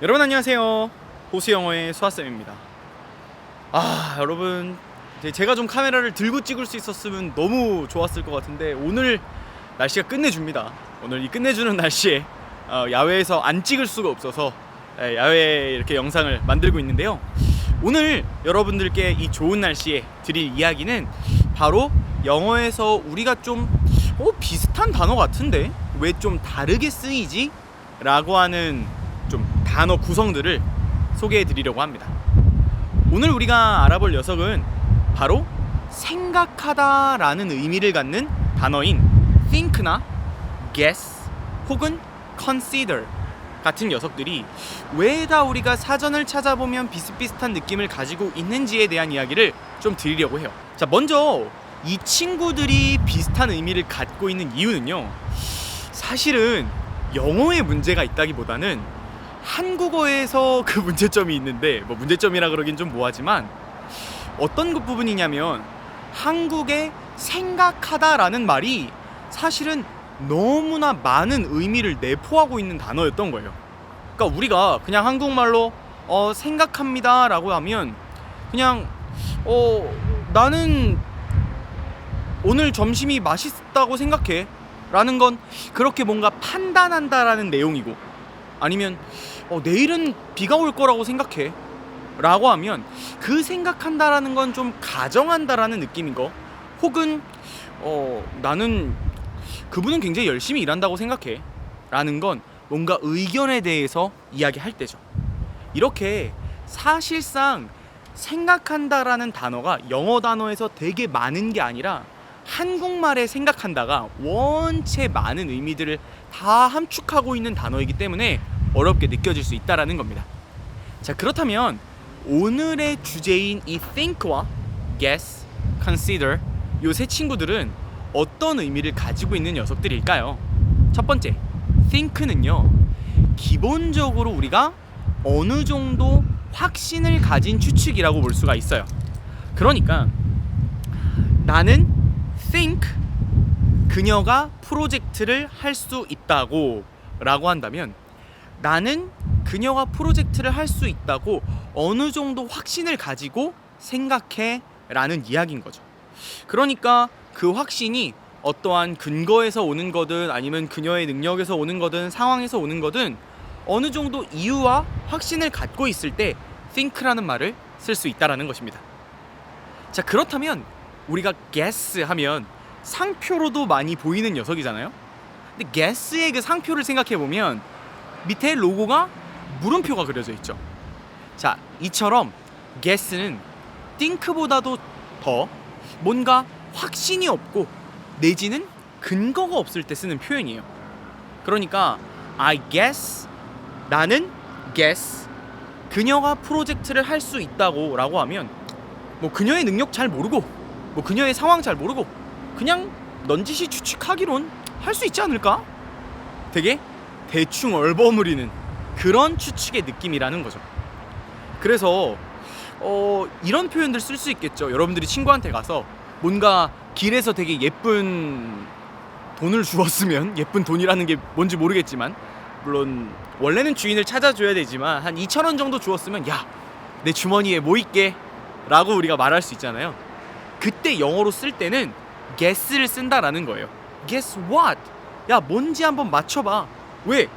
여러분 안녕하세요. 호수영어의 수아쌤입니다. 여러분 제가 좀 카메라를 들고 찍을 수 있었으면 너무 좋았을 것 같은데 오늘 날씨가 끝내줍니다. 오늘 이 끝내주는 날씨에 야외에서 안 찍을 수가 없어서 야외에 이렇게 영상을 만들고 있는데요. 오늘 여러분들께 이 좋은 날씨에 드릴 이야기는 바로 영어에서 우리가 좀 비슷한 단어 같은데 왜 좀 다르게 쓰이지? 라고 하는 좀 단어 구성들을 소개해 드리려고 합니다. 오늘 우리가 알아볼 녀석은 바로 생각하다 라는 의미를 갖는 단어인 think나 guess 혹은 consider 같은 녀석들이 왜 다 우리가 사전을 찾아보면 비슷비슷한 느낌을 가지고 있는지에 대한 이야기를 좀 드리려고 해요. 자, 먼저 이 친구들이 비슷한 의미를 갖고 있는 이유는요, 사실은 영어에 문제가 있다기보다는 한국어에서 그 문제점이 있는데, 문제점이라 그러긴 좀 뭐하지만 어떤 그 부분이냐면 한국의 생각하다라는 말이 사실은 너무나 많은 의미를 내포하고 있는 단어였던 거예요. 그러니까 우리가 그냥 한국말로 생각합니다 라고 하면 그냥 나는 오늘 점심이 맛있다고 생각해 라는 건 그렇게 뭔가 판단한다 라는 내용이고, 아니면 내일은 비가 올 거라고 생각해 라고 하면 그 생각한다 라는 건 좀 가정한다 라는 느낌인 거, 혹은 나는 그분은 굉장히 열심히 일한다고 생각해 라는 건 뭔가 의견에 대해서 이야기할 때죠. 이렇게 사실상 생각한다 라는 단어가 영어 단어에서 되게 많은 게 아니라 한국말에 생각한다가 원체 많은 의미들을 다 함축하고 있는 단어이기 때문에 어렵게 느껴질 수 있다라는 겁니다. 자, 그렇다면 오늘의 주제인 이 think와 guess, consider 요 세 친구들은 어떤 의미를 가지고 있는 녀석들일까요? 첫 번째, think는요, 기본적으로 우리가 어느 정도 확신을 가진 추측이라고 볼 수가 있어요. 그러니까 나는 think 그녀가 프로젝트를 할 수 있다고 라고 한다면, 나는 그녀가 프로젝트를 할 수 있다고 어느 정도 확신을 가지고 생각해 라는 이야기인 거죠. 그러니까 그 확신이 어떠한 근거에서 오는 거든 아니면 그녀의 능력에서 오는 거든 상황에서 오는 거든 어느 정도 이유와 확신을 갖고 있을 때 think라는 말을 쓸 수 있다라는 것입니다. 자, 그렇다면 우리가 guess 하면 상표로도 많이 보이는 녀석이잖아요. 근데 guess의 그 상표를 생각해보면 밑에 로고가 물음표가 그려져 있죠. 자, 이처럼 guess는 think보다도 더 뭔가 확신이 없고 내지는 근거가 없을 때 쓰는 표현이에요. 그러니까 I guess, 나는 guess 그녀가 프로젝트를 할 수 있다고 라고 하면 그녀의 능력 잘 모르고 그녀의 상황 잘 모르고 그냥 넌지시 추측하기론 할 수 있지 않을까? 되게 대충 얼버무리는 그런 추측의 느낌이라는 거죠. 그래서 이런 표현들 쓸 수 있겠죠. 여러분들이 친구한테 가서 뭔가 길에서 되게 예쁜 돈을 주었으면, 예쁜 돈이라는 게 뭔지 모르겠지만 물론 원래는 주인을 찾아줘야 되지만 한 2,000원 정도 주었으면 야, 내 주머니에 뭐 있게? 라고 우리가 말할 수 있잖아요. 그때 영어로 쓸 때는 guess를 쓴다라는 거예요. Guess what? 야, 뭔지 한번 맞춰봐. 왜?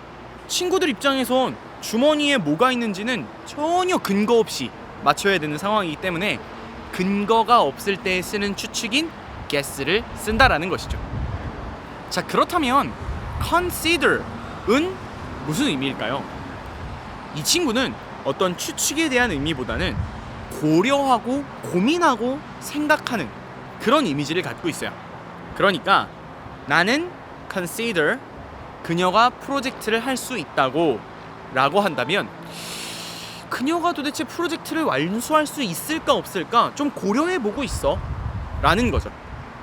친구들 입장에선 주머니에 뭐가 있는지는 전혀 근거 없이 맞춰야 되는 상황이기 때문에 근거가 없을 때 쓰는 추측인 guess를 쓴다라는 것이죠. 자, 그렇다면 consider은 무슨 의미일까요? 이 친구는 어떤 추측에 대한 의미보다는 고려하고 고민하고 생각하는 그런 이미지를 갖고 있어요. 그러니까 나는 consider 그녀가 프로젝트를 할 수 있다고 라고 한다면 그녀가 도대체 프로젝트를 완수할 수 있을까 없을까 좀 고려해보고 있어 라는 거죠.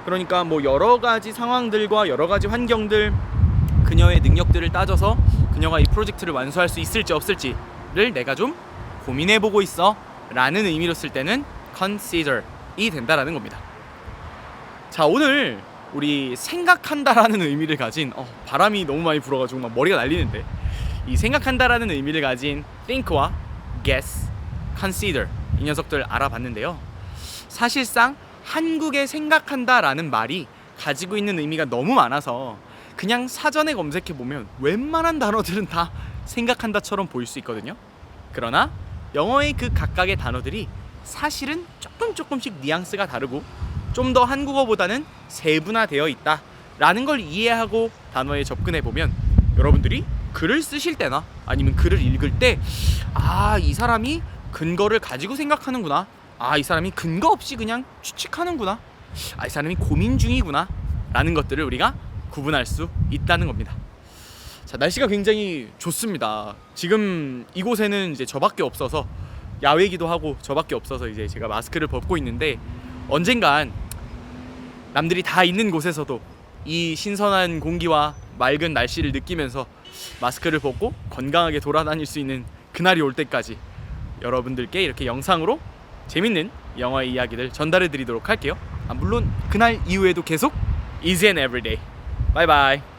그러니까 여러 가지 상황들과 여러 가지 환경들, 그녀의 능력들을 따져서 그녀가 이 프로젝트를 완수할 수 있을지 없을지를 내가 좀 고민해보고 있어 라는 의미로 쓸 때는 consider이 된다라는 겁니다. 자, 오늘 우리 생각한다라는 의미를 가진 바람이 너무 많이 불어가지고 막 머리가 날리는데 이 생각한다라는 의미를 가진 think와 guess, consider 이 녀석들 알아봤는데요. 사실상 한국의 생각한다라는 말이 가지고 있는 의미가 너무 많아서 그냥 사전에 검색해 보면 웬만한 단어들은 다 생각한다처럼 보일 수 있거든요. 그러나 영어의 그 각각의 단어들이 사실은 조금씩 뉘앙스가 다르고 좀 더 한국어보다는 세분화되어 있다라는 걸 이해하고 단어에 접근해 보면 여러분들이 글을 쓰실 때나 아니면 글을 읽을 때 이 사람이 근거를 가지고 생각하는구나, 이 사람이 근거 없이 그냥 추측하는구나, 이 사람이 고민 중이구나 라는 것들을 우리가 구분할 수 있다는 겁니다. 자, 날씨가 굉장히 좋습니다. 지금 이곳에는 이제 저밖에 없어서 야외이기도 하고 저밖에 없어서 이제 제가 마스크를 벗고 있는데 언젠간 남들이 다 있는 곳에서도 이 신선한 공기와 맑은 날씨를 느끼면서 마스크를 벗고 건강하게 돌아다닐 수 있는 그날이 올 때까지 여러분들께 이렇게 영상으로 재밌는 영화의 이야기들 전달해 드리도록 할게요. 물론 그날 이후에도 계속 Easy and Everyday. 바이바이.